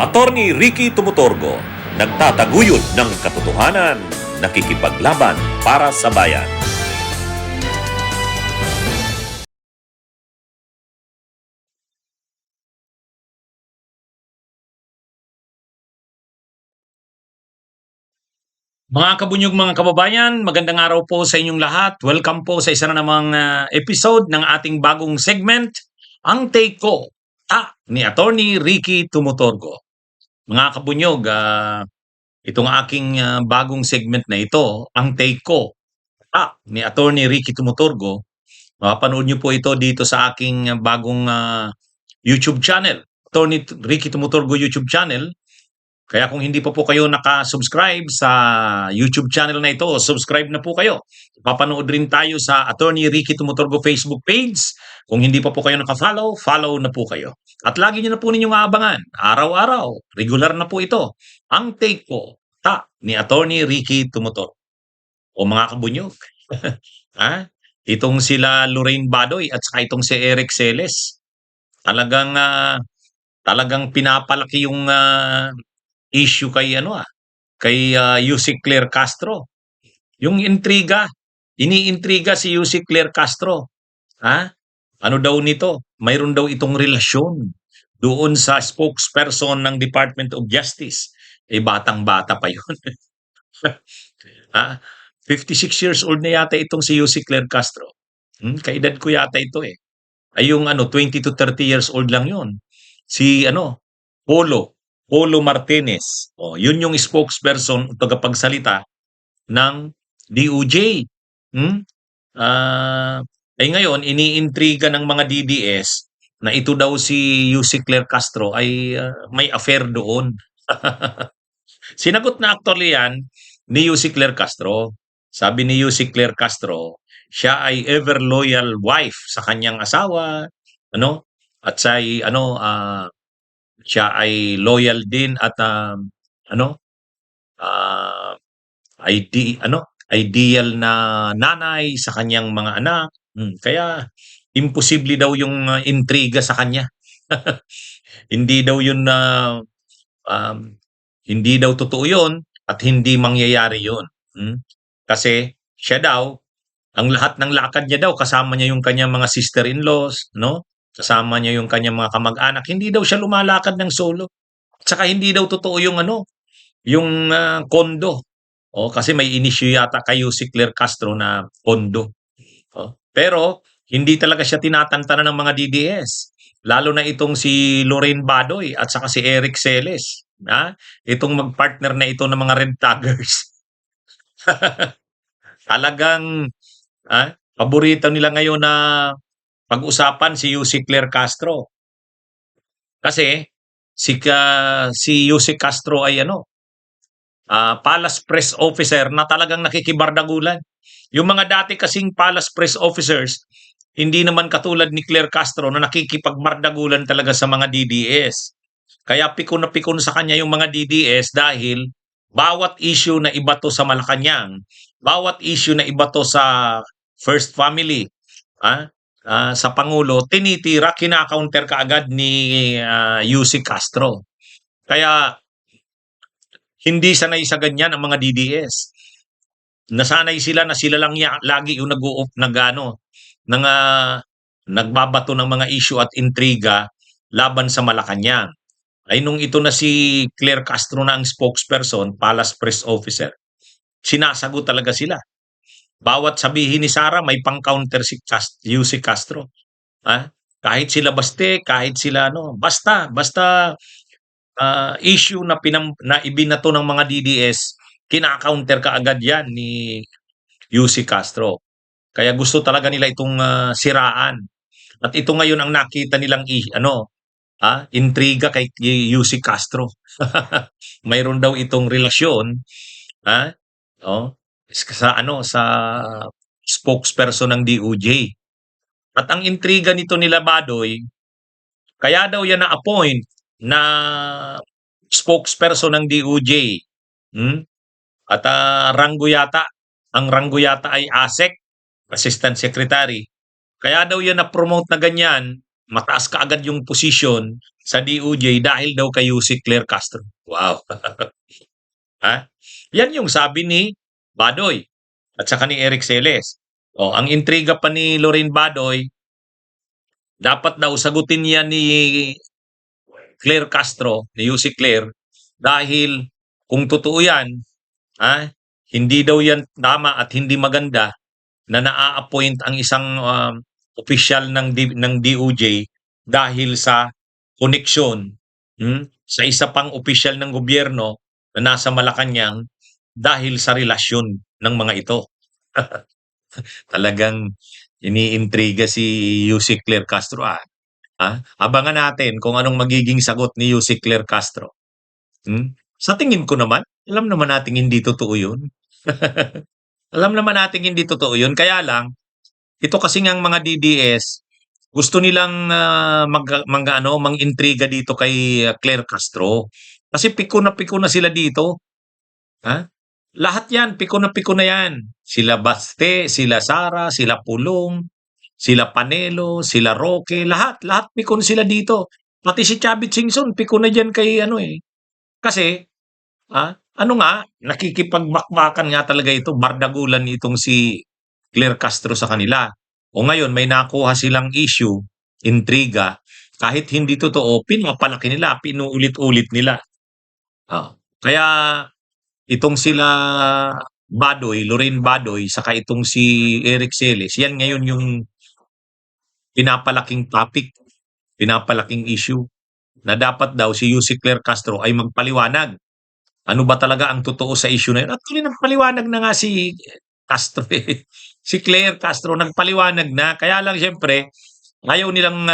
Attorney Ricky Tumutorgo, nagtataguyod ng katotohanan, nakikipaglaban para sa bayan. Mga kabunyog, mga kababayan, magandang araw po sa inyong lahat. Welcome po sa isa na namang episode ng ating bagong segment, Ang Take Ko, ni Attorney Ricky Tumutorgo. Mga kabunyog, itong aking bagong segment na ito, Ang Take Ko, ni Attorney Ricky Tumutorgo. Mapapanood niyo po ito dito sa aking bagong YouTube channel, Attorney Ricky Tumutorgo YouTube channel. Kaya kung hindi pa po kayo naka-subscribe sa YouTube channel na ito, subscribe na po kayo. Papanood rin tayo sa Attorney Ricky Tumutorgo Facebook page. Kung hindi pa po kayo naka-follow, follow na po kayo. At lagi nyo na po ninyong aabangan, araw-araw, regular na po ito, Ang Take Ko, ni Attorney Ricky Tumutorgo. O mga kabunyog, ha? Itong sila Lorraine Badoy at saka itong si Eric Celes, talagang pinapalaki yung issue kay Yusek Claire Castro. Yung iniintriga si Yusek Claire Castro. Ano daw nito? Mayroon daw itong relasyon doon sa spokesperson ng Department of Justice. Batang-bata pa yun. 56 years old na yata itong si Yusek Claire Castro. Kaedad ko yata ito eh. Ay yung 20 to 30 years old lang yun. Si Polo Martinez. Yun yung spokesperson, tagapagsalita ng DOJ. Ngayon, iniintriga ng mga DDS na ito daw si Yusek Claire Castro ay may affair doon. Sinagot na actually yan ni Yusek Claire Castro. Sabi ni Yusek Claire Castro, siya ay ever loyal wife sa kanyang asawa, at siya ay loyal din at ideal na nanay sa kanyang mga anak. Kaya imposible daw yung intriga sa kanya. Hindi daw yun hindi daw totoo yun at hindi mangyayari yun. Kasi siya daw, ang lahat ng lakad niya daw, kasama niya yung kanyang mga sister-in-laws, kasama niya yung kanyang mga kamag-anak. Hindi daw siya lumalakad ng solo. At saka hindi daw totoo yung yung kondo. Kasi may inisyu yata kay Yusek Claire Castro na kondo. Pero hindi talaga siya tinatantanan ng mga DDS. Lalo na itong si Lorraine Badoy at saka si Eric Celes. Itong magpartner na ito ng mga red taggers. Talagang paborito nila ngayon na pag-usapan si Yusek Claire Castro. Kasi si Yusek Castro ay Palace Press Officer na talagang nakikibardagulan. Yung mga dati kasing Palace Press Officers, hindi naman katulad ni Claire Castro na nakikipagbardagulan talaga sa mga DDS. Kaya pikon na pikon sa kanya yung mga DDS dahil bawat issue na ibato sa Malacanang, bawat issue na ibato sa First Family, sa Pangulo, tinitira, kina-counter kaagad ni Yusek Castro. Kaya hindi sanay sa ganyan ang mga DDS. Nasanay sila na sila lang lagi yung nagbabato ng mga issue at intriga laban sa Malacanang. Ay nung ito na si Claire Castro na ang spokesperson, Palace Press Officer, sinasagot talaga sila. Bawat sabihin ni Sara, may pang-counter si Yusek Castro. Kahit sila baste, kahit sila basta issue na ibinato ng mga DDS, kina-counter kaagad yan ni Yusek Castro. Kaya gusto talaga nila itong siraan. At ito ngayon ang nakita nilang intriga kay Yusek Castro. Mayroon daw itong relasyon sa spokesperson ng DOJ. At ang intriga nito nila Badoy, kaya daw yan na-appoint na spokesperson ng DOJ. At ang ranggo yata ay ASEC, Assistant Secretary. Kaya daw yan na-promote na ganyan mataas kaagad yung posisyon sa DOJ dahil daw kay Yusek Claire Castro. Wow. Ha? Yan yung sabi ni Badoy at saka ni Eric Celes. O, ang intriga pa ni Lorraine Badoy, dapat daw sagutin yan ni Claire Castro, ni Yusek Claire, dahil kung totoo yan, ha, hindi daw yan tama at hindi maganda na naa-appoint ang isang opisyal ng DOJ dahil sa koneksyon sa isa pang opisyal ng gobyerno na nasa Malacanang dahil sa relasyon ng mga ito. Talagang iniintriga si Yusek Claire Castro. Abangan natin kung anong magiging sagot ni Yusek Claire Castro. Sa tingin ko naman, alam naman nating hindi totoo yun. Alam naman nating hindi totoo yun. Kaya lang, ito kasi ngang mga DDS, gusto nilang mang-intriga dito kay Claire Castro. Kasi piko na sila dito. Ha? Lahat yan, piko na yan. Sila Baste, sila Sara, sila Pulong, sila Panelo, sila Roque, lahat piko na sila dito. Pati si Chavit Singson, piko na dyan kay Kasi, nakikipagbakbakan nga talaga ito, bardagulan itong si Claire Castro sa kanila. O ngayon, may nakuha silang issue, intriga, kahit hindi totoo, pinapalaki nila, pinuulit-ulit nila. Kaya, itong sila Badoy, Lorraine Badoy, saka itong si Eric Celes, yan ngayon yung pinapalaking topic, pinapalaking issue, na dapat daw si Yusek Claire Castro ay magpaliwanag. Ano ba talaga ang totoo sa issue na yun? Actually, nagpaliwanag na nga si Castro eh. Si Claire Castro nagpaliwanag na. Kaya lang siyempre, ayaw nilang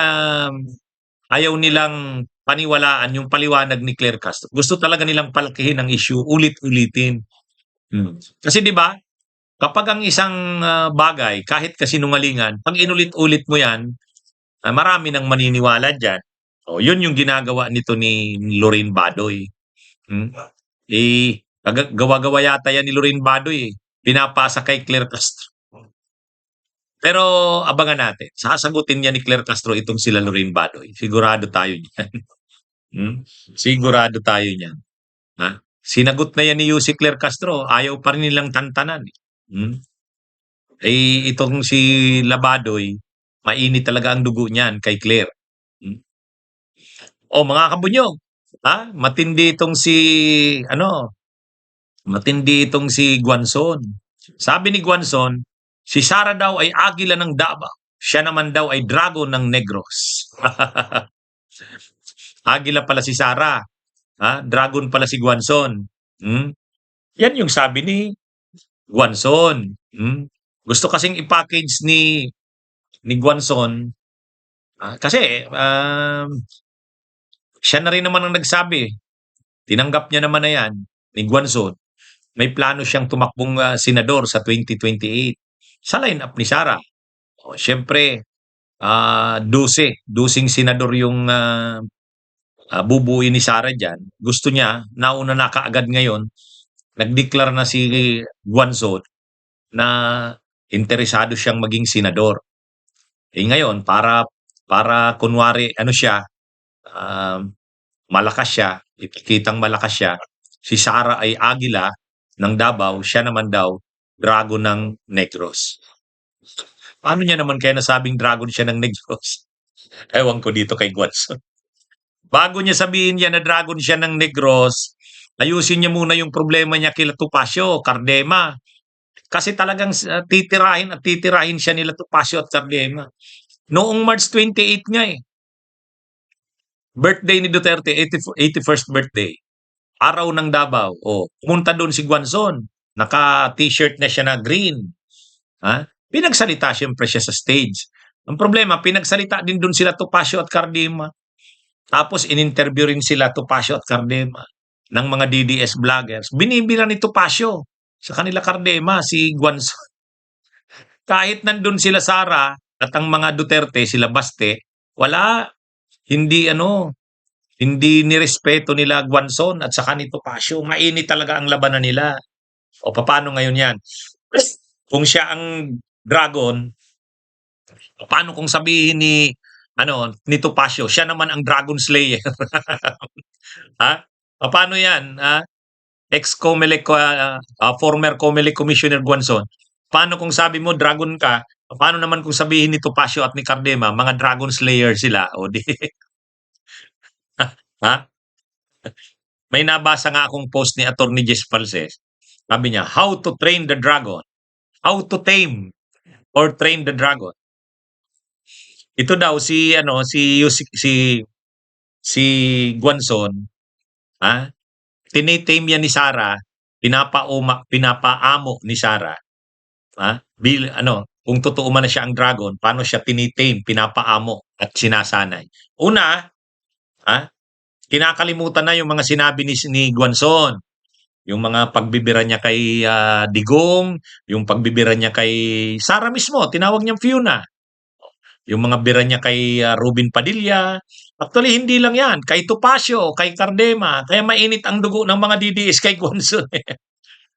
paniwalaan yung paliwanag ni Claire Castro. Gusto talaga nilang palakihin ang issue, ulit-ulitin. Kasi 'di ba, kapag ang isang bagay, kahit kasinungalingan, pag inulit-ulit mo yan, marami nang maniniwala dyan. O, yun yung ginagawa nito ni Lorraine Badoy. Gawa-gawa yata yan ni Lorraine Badoy eh. Pinapasa kay Claire Castro. Pero abangan natin. Sasagutin niya ni Claire Castro itong sila Lorraine Badoy. Sigurado tayo niyan. Sigurado tayo niyan. Sinagot na yan ni Yusek Claire Castro. Ayaw pa rin nilang tantanan. Itong si Labadoy, mainit talaga ang dugo niyan kay Claire. O mga kabunyog, matindi itong si Guanzon. Sabi ni Guanzon, si Sara daw ay agila ng Davao. Siya naman daw ay dragon ng Negros. Agila pala si Sara. Dragon pala si Guanzon. Yan yung sabi ni Guanzon. Gusto kasing i-package ni Guanzon kasi siya na rin naman ang nagsabi. Tinanggap niya naman na yan ni Guanzon. May plano siyang tumakbong senador sa 2028 sa line-up ni Sara. Siyempre, 12 senador yung bubuuin ni Sara dyan. Gusto niya, nauna na kaagad ngayon, nag-declare na si Guanzon na interesado siyang maging senador. Ngayon, para kunwari, malakas siya, ipikitang malakas siya, si Sara ay agila ng Davao, siya naman daw, dragon ng Negros. Paano niya naman kaya nasabing dragon siya ng Negros? Ewan ko dito kay Guanzon. Bago niya sabihin niya na dragon siya ng Negros, ayusin niya muna yung problema niya kila Topacio, Cardema. Kasi talagang titirahin siya nila Topacio at Cardema. Noong March 28 nga eh. Birthday ni Duterte, 81st birthday. Araw ng Davao. Pumunta doon si Guanzon. Naka-t-shirt na siya na green. Pinagsalita siyempre siya sa stage. Ang problema, pinagsalita din doon sila Topacio at Cardema. Tapos in-interview rin sila Topacio at Cardema ng mga DDS vloggers. Binibira ni Topacio sa kanila Cardema, si Guanzon. Kahit nandun sila Sara at ang mga Duterte, sila Baste, hindi nirespeto nila Guanzon at saka ni Topacio. Mainit talaga ang labanan nila. Paano ngayon yan? Kung siya ang dragon, paano kung sabihin ni ni Topacio, siya naman ang Dragon Slayer. Ha? Paano 'yan, ex-COMELEC, former COMELEC Commissioner Guanzon. Paano kung sabi mo dragon ka, paano naman kung sabihin ni Topacio at ni Cardema mga Dragon Slayer sila, o 'di ha? May nabasa nga akong post ni Attorney Jess Falses. Sabi niya, "How to train the dragon, how to tame or train the dragon." Ito daw si Guanzon, ha, tinitame yan ni Sara, pinapaamo ni Sara, kung totoo man na siya ang dragon, paano siya tinitame, pinapaamo at sinasanay. Una, ha, kinakalimutan na yung mga sinabi ni Guanzon, yung mga pagbibira niya kay Digong, yung pagbibira niya kay Sara mismo, tinawag niyang Fiona. Yung mga bira niya kay Robin Padilla. Actually, hindi lang yan. Kay Topacio, kay Cardema. Kaya mainit ang dugo ng mga DDS kay Guanzon.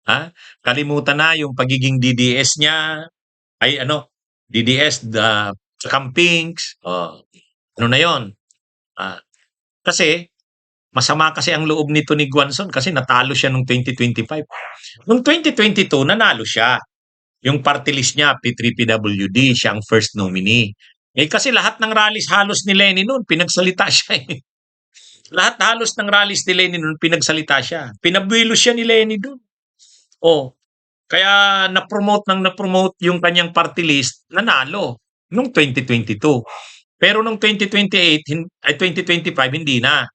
Ha? Kalimutan na yung pagiging DDS niya. DDS, the campings. Ano na yon? Kasi, masama kasi ang loob nito ni Guanzon kasi natalo siya noong 2025. Noong 2022, nanalo siya. Yung party list niya, P3PWD, siya ang first nominee. Kasi lahat ng rallies halos ni Lenny noon, pinagsalita siya eh. Lahat halos ng rallies ni Lenny noon, pinagsalita siya. Pinabuelo siya ni Lenny doon. Kaya na-promote yung kanyang party list, nanalo noong 2022. Pero noong 2025, hindi na.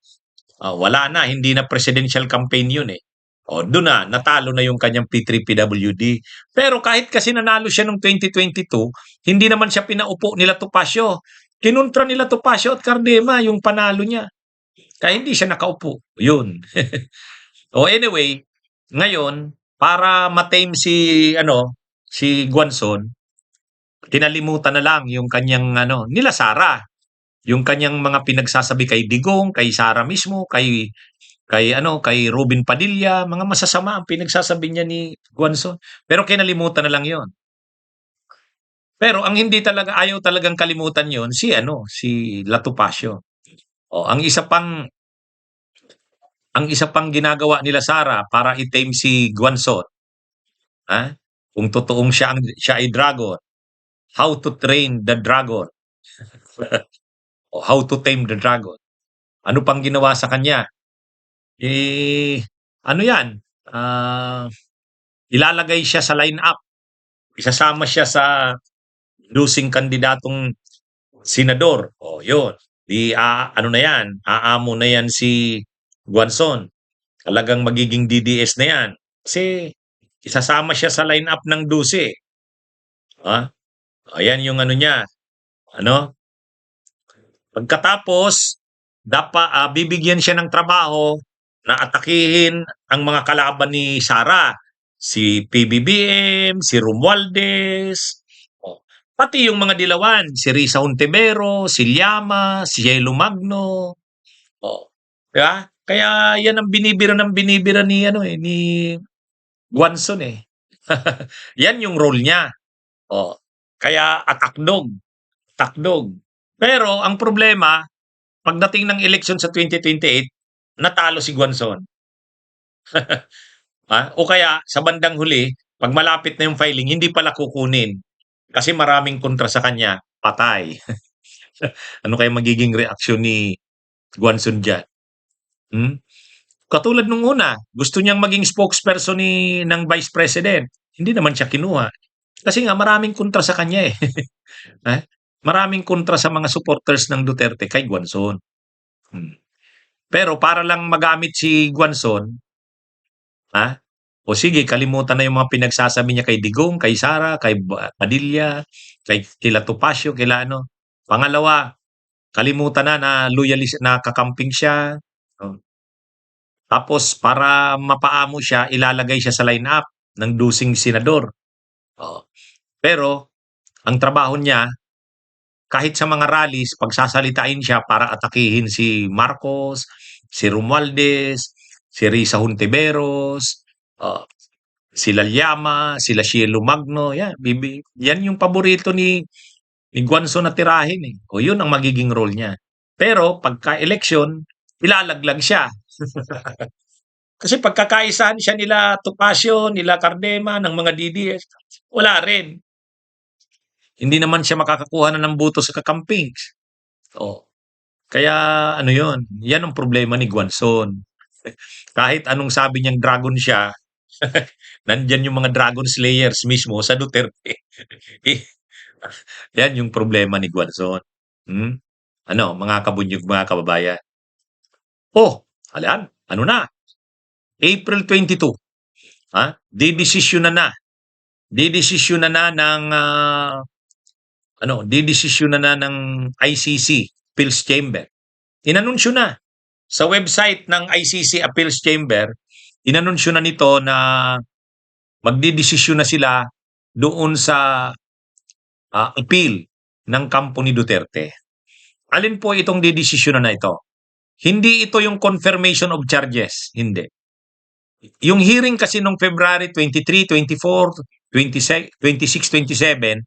Wala na, hindi na presidential campaign yun eh. Doon na, natalo na yung kanyang P3PWD. Pero kahit kasi nanalo siya noong 2022, hindi naman siya pinaupo nila Topacio. Kinontra nila Topacio at Cardema yung panalo niya. Kaya hindi siya nakaupo. Yun. Anyway, ngayon, para matame si Guanzon, kinalimutan na lang yung kanyang nila Sara. Yung kanyang mga pinagsasabi kay Digong, kay Sara mismo, kay Robin Padilla, mga masasama ang pinagsasabi niya ni Guanzon. Pero kinalimutan na lang 'yon. Pero ang hindi talaga ayaw talagang kalimutan 'yon si La Topacio. Ang isa pang ginagawa nila Sara para i-tame si Guanzon, kung totoong siya ay dragon, how to train the dragon. O how to tame the dragon. Ano pang ginawa sa kanya? Yan, ilalagay siya sa line-up. Isasama siya sa losing kandidatong senador. Yun. Na yan, aamo na yan si Guanzon. Talagang magiging DDS na yan. Kasi isasama siya sa line-up ng Duce. Ayan yung niya. Pagkatapos, bibigyan siya ng trabaho na atakihin ang mga kalaban ni Sara. Si PBBM, si Romualdez, pati yung mga dilawan, si Risa Hontiveros, si Llama, si Yelo Magno. Diba? Kaya yan ang binibira ni Guanzon eh. Yan yung role niya. Kaya atakdog. Pero ang problema, pagdating ng eleksyon sa 2028, natalo si Guanzon. O kaya sa bandang huli, pag malapit na yung filing, hindi pala kukunin. Kasi maraming kontra sa kanya, patay. Ano kaya magiging reaksyon ni Guanzon dyan? Katulad nung una, gusto niyang maging spokesperson ng Vice President. Hindi naman siya kinuha. Kasi nga maraming kontra sa kanya eh. Maraming kontra sa mga supporters ng Duterte kay Guanzon. Pero para lang magamit si Guanzon, o sige, kalimutan na yung mga pinagsasabi niya kay Digong, kay Sara, kay Padilla, kila Topacio, Pangalawa, kalimutan na loyalist, na kakamping siya. Tapos para mapaamo siya, ilalagay siya sa line-up ng dusing senador. Pero ang trabaho niya, kahit sa mga rallies, pagsasalitain siya para atakihin si Marcos, si Romualdez, si Risa Hontiveros, sila Llama, sila Cielo Magno. Yan yung paborito ni ni Guanzon na tirahin eh. O yun ang magiging role niya. Pero pagka-election, ilalaglag siya. Kasi pagkakaisahan siya nila Topacio, nila Cardema, ng mga DDS, wala rin. Hindi naman siya makakakuha na ng boto sa kakamping. O, kaya ano yun, yan ang problema ni Guanzon. Kahit anong sabi niyang dragon siya, nandyan yung mga dragon slayers mismo sa Duterte. Yan yung problema ni Guanzon. Hmm? Ano, mga kabunyog, mga kababayan. Oh, alam, ano na? April 22. Ha? Didesisyon na. Didesisyon na ng didesisyon na ng ICC Appeals Chamber. Inanunsyo na sa website ng ICC Appeals Chamber, inanunsyo na nito na magdidesisyon na sila doon sa appeal ng kampo ni Duterte. Alin po itong didesisyon na ito? Hindi ito yung confirmation of charges, hindi. Yung hearing kasi nung February 23, 24, 26, 27,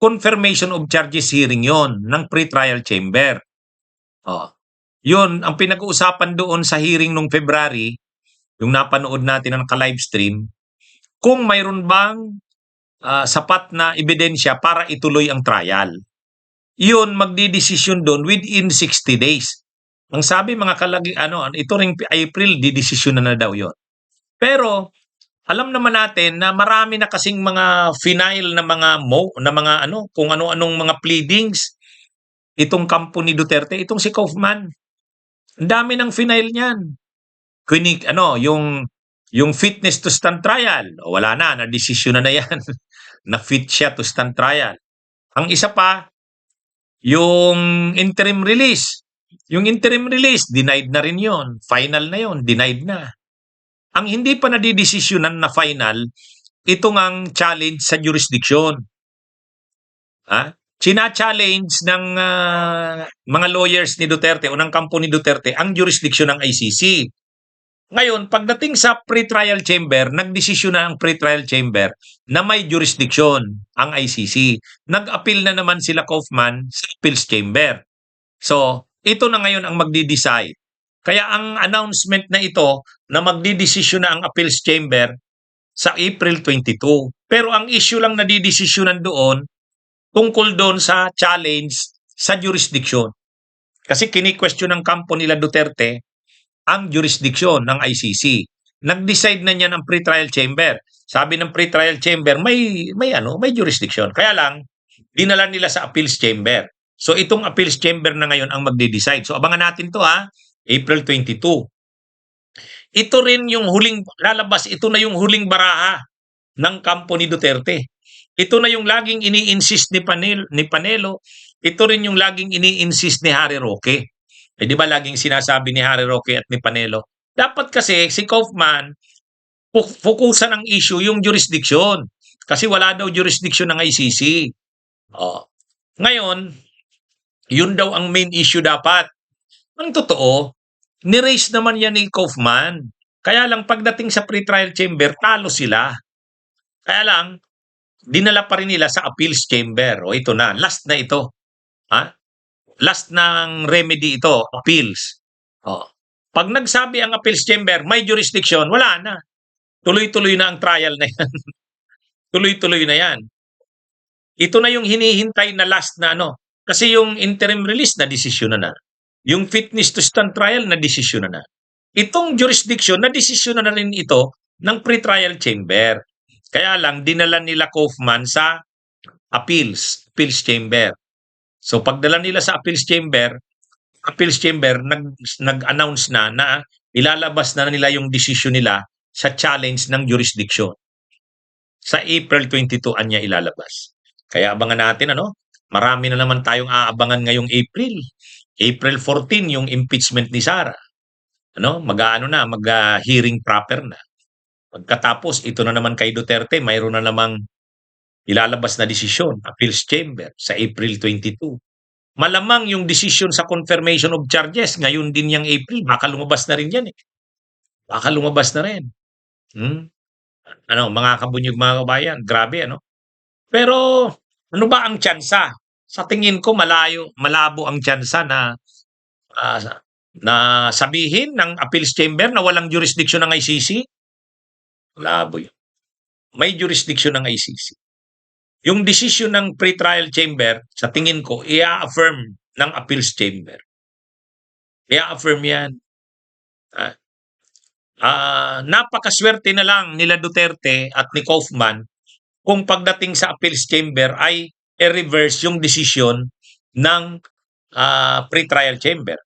confirmation of charges hearing yon ng pre-trial chamber. Yun, ang pinag-uusapan doon sa hearing nung February, yung napanood natin ng ka-livestream, kung mayroon bang sapat na ebidensya para ituloy ang trial. Yun, magdidesisyon doon within 60 days. Ang sabi mga ito ring April, didesisyon na daw yon. Pero alam naman natin na marami na kasing mga final na mga kung ano-anong mga pleadings itong kampo ni Duterte, itong si Kaufman. Ang dami ng final niyan. Yung fitness to stand trial, wala na desisyon na yan. Na fit siya to stand trial. Ang isa pa, yung interim release. Yung interim release, denied na rin yon. Final na yon, denied na. Ang hindi pa nadidesisyonan na final, ito ngang challenge sa jurisdiction. China-challenge ng mga lawyers ni Duterte o ng kampo ni Duterte ang jurisdiction ng ICC. Ngayon, pagdating sa pre-trial chamber, nagdesisyon na ang pre-trial chamber na may jurisdiction ang ICC. Nag-appeal na naman sila Kaufman sa appeals chamber. So, ito na ngayon ang magdi-decide. Kaya ang announcement na ito na magdidesisyon na ang appeals chamber sa April 22. Pero ang issue lang na didesisyonan doon tungkol doon sa challenge sa jurisdiction. Kasi kini-question ng kampo nila Duterte ang jurisdiction ng ICC. Nag-decide na niya ng pre-trial chamber. Sabi ng pre-trial chamber, may jurisdiction. Kaya lang, dinala nila sa appeals chamber. So itong appeals chamber na ngayon ang magde-decide. So abangan natin to April 22. Ito rin yung huling lalabas, ito na yung huling baraha ng kampo ni Duterte. Ito na yung laging ini-insist ni Panelo. Ito rin yung laging ini-insist ni Harry Roque. Di ba laging sinasabi ni Harry Roque at ni Panelo? Dapat kasi si Kaufman, fokusan ang issue yung jurisdiction. Kasi wala daw jurisdiction ng ICC. Ngayon, yun daw ang main issue dapat. Ang totoo, ni-raise naman yan ni Kaufman. Kaya lang pagdating sa pre-trial chamber, talo sila. Kaya lang, dinala pa rin nila sa appeals chamber. O ito na, last na ito. Last ng remedy ito, appeals. Pag nagsabi ang appeals chamber, may jurisdiction, wala na. Tuloy-tuloy na ang trial na yan. Tuloy-tuloy na yan. Ito na yung hinihintay na last na Kasi yung interim release na desisyon na. Yung fitness to stand trial na desisyon na. Itong jurisdiction na desisyon na rin ito ng pre-trial chamber. Kaya lang, dinala nila Kaufman sa appeals chamber. So pagdala nila sa appeals chamber nag-announce na ilalabas na nila yung decision nila sa challenge ng jurisdiction. Sa April 22 anya ilalabas. Kaya abangan natin marami na naman tayong aabangan ngayong April. April 14 yung impeachment ni Sara. Mag-hearing proper na. Pagkatapos ito na naman kay Duterte, mayroon na namang ilalabas na desisyon, appeals chamber sa April 22. Malamang yung decision sa confirmation of charges, ngayon din yung April, baka lumabas na rin yan Baka lumabas na rin. Mga kabunyog, mga kabayan, grabe Pero ano ba ang tsansa sa tingin ko malabo ang tyansa ah, na sabihin ng appeals chamber na walang jurisdiction ng ICC. Malabo yun. May jurisdiction ng ICC. Yung decision ng pre-trial chamber, sa tingin ko, i-affirm ng appeals chamber. I-affirm yan. Napakaswerte na lang nila Duterte at ni Kaufman kung pagdating sa appeals chamber ay i-reverse yung decision ng pre-trial chamber.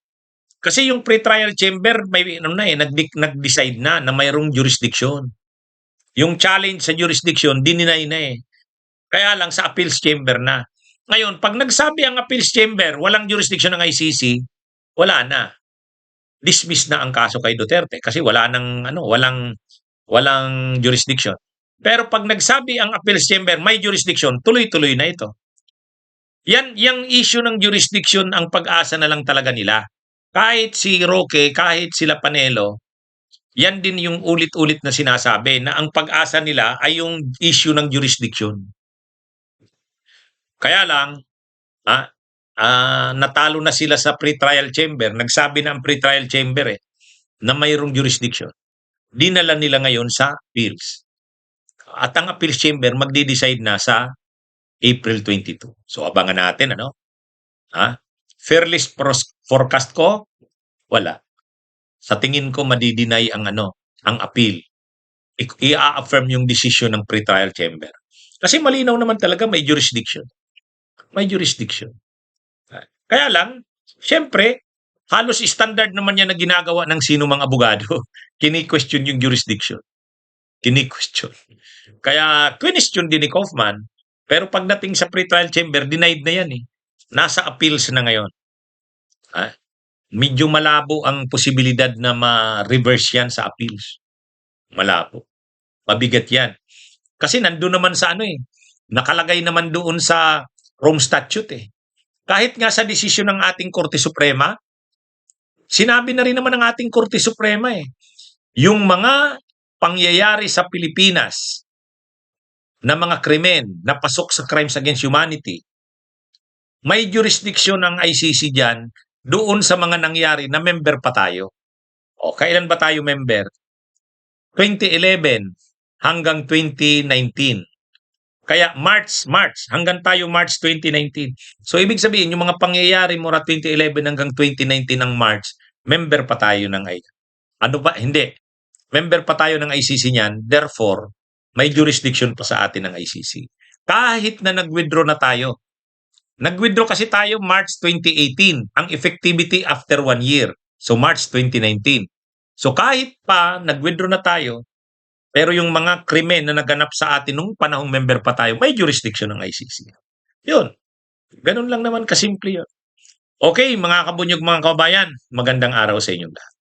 Kasi yung pre-trial chamber may nag-decide na mayroong jurisdiction. Yung challenge sa jurisdiction dininay na eh. Kaya lang sa appeals chamber na. Ngayon, pag nagsabi ang appeals chamber, walang jurisdiction ng ICC, wala na. Dismiss na ang kaso kay Duterte kasi walang jurisdiction. Pero pag nagsabi ang appeals chamber may jurisdiction, tuloy-tuloy na ito. Yang issue ng jurisdiction ang pag-asa na lang talaga nila. Kahit si Roque, kahit sila Panelo, yan din yung ulit-ulit na sinasabi na ang pag-asa nila ay yung issue ng jurisdiction. Kaya lang, natalo na sila sa pre-trial chamber. Nagsabi na ang pre-trial chamber na mayroong jurisdiction. Dinala nila ngayon sa appeals. At ang appeals chamber magdi-decide na sa April 22. So abangan natin Fairless forecast ko, wala. Sa tingin ko madidinay ang appeal. I-affirm yung decision ng pre-trial chamber. Kasi malinaw naman talaga may jurisdiction. May jurisdiction. Kaya lang, siyempre, halos standard naman yan na ginagawa ng sino mang abogado. Kini-question yung jurisdiction. Kini-question. Kaya, question din ni Kaufman, pero pagdating sa pre-trial chamber, denied na yan eh. Nasa appeals na ngayon. Medyo malabo ang posibilidad na ma-reverse yan sa appeals. Malabo. Mabigat yan. Kasi nandun naman sa nakalagay naman doon sa Rome Statute Kahit nga sa desisyon ng ating Korte Suprema, sinabi na rin naman ng ating Korte Suprema yung mga pangyayari sa Pilipinas na mga krimen na pasok sa crimes against humanity, may jurisdiction ng ICC dyan doon sa mga nangyari na member pa tayo. Kailan ba tayo member? 2011 hanggang 2019. Kaya March hanggang tayo March 2019. So ibig sabihin yung mga pangyayari mula 2011 hanggang 2019 ng March, member pa tayo ng Hindi. Member pa tayo ng ICC niyan, therefore may jurisdiction pa sa atin ng ICC. Kahit na nag-withdraw na tayo. Nag-withdraw kasi tayo March 2018, ang effectivity after 1 year. So March 2019. So kahit pa nag-withdraw na tayo, pero yung mga krimen na naganap sa atin nung panahong member pa tayo, may jurisdiction ng ICC. Yun. Ganun lang naman kasimple yun. Okay, mga kabunyog, mga kabayan, magandang araw sa inyong lahat.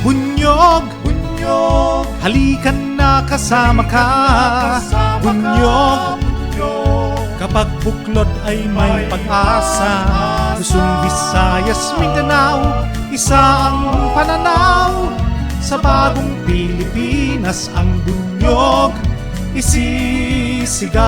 Bunyog, bunyog, halikan na kasama ka. Bunyog, kapag buklod ay may pag-asa. Luzon, Visayas, Mindanao, isa ang pananaw. Sa bagong Pilipinas ang bunyog isisigaw.